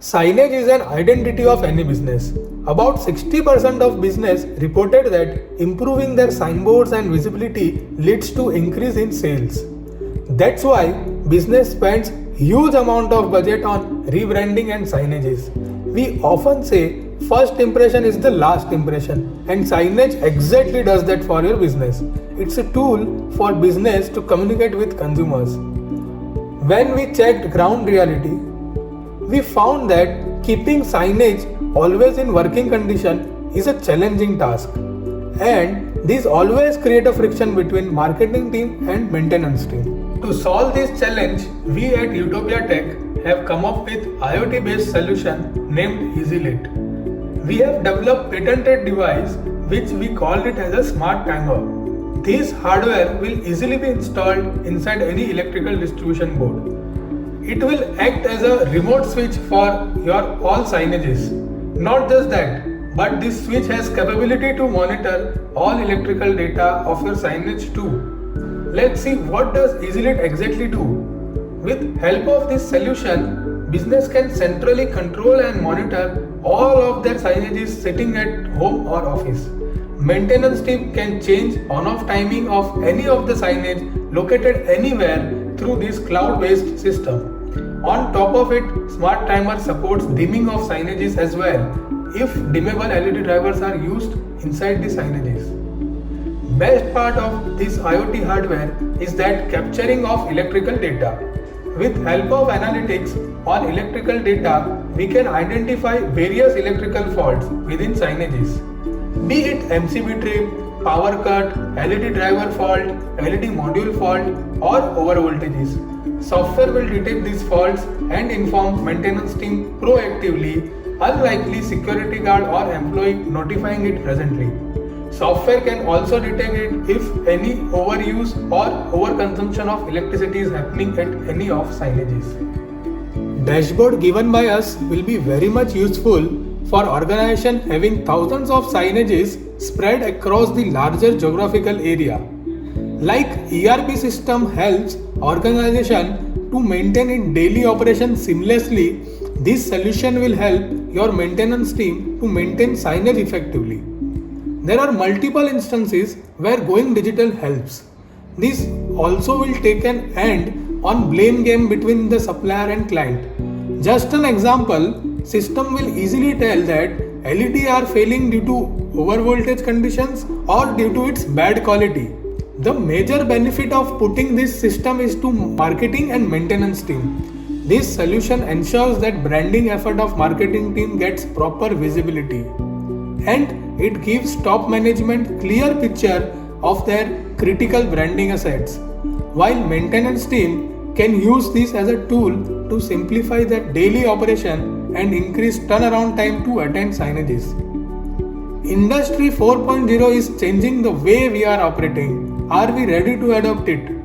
Signage is an identity of any business. About 60% of business reported that improving their signboards and visibility leads to increase in sales. That's why business spends huge amount of budget on rebranding and signages. We often say first impression is the last impression, and signage exactly does that for your business. It's a tool for business to communicate with consumers. When we checked ground reality, we found that keeping signage always in working condition is a challenging task, and these always create a friction between marketing team and maintenance team. To solve this challenge, we at Utopia Tech have come up with IoT based solution named EasyLit. We have developed patented device which we called it as a smart timer. This hardware will easily be installed inside any electrical distribution board. It will act as a remote switch for your all signages. Not just that, but this switch has capability to monitor all electrical data of your signage too. Let's see what does EasyLit exactly do. With help of this solution, business can centrally control and monitor all of their signages sitting at home or office. Maintenance team can change on-off timing of any of the signage located anywhere through this cloud-based system. On top of it, Smart Timer supports dimming of signages as well if dimmable LED drivers are used inside the signages. Best part of this IoT hardware is that capturing of electrical data. With help of analytics on electrical data, we can identify various electrical faults within signages. Be it MCB trip, power cut, LED driver fault, LED module fault, or overvoltages. Software will detect these faults and inform maintenance team proactively, unlikely security guard or employee notifying it presently. Software can also detect it if any overuse or overconsumption of electricity is happening at any of signages. Dashboard given by us will be very much useful for organization having thousands of signages spread across the larger geographical area. Like ERP system helps organization to maintain its daily operation seamlessly, this solution will help your maintenance team to maintain signage effectively. There are multiple instances where going digital helps. This also will take an end on blame game between the supplier and client. Just an example, system will easily tell that LED are failing due to overvoltage conditions or due to its bad quality. The major benefit of putting this system is to marketing and maintenance team. This solution ensures that branding effort of marketing team gets proper visibility, and it gives top management clear picture of their critical branding assets, while maintenance team can use this as a tool to simplify their daily operation and increase turnaround time to attend signages. Industry 4.0 is changing the way we are operating. Are we ready to adopt it?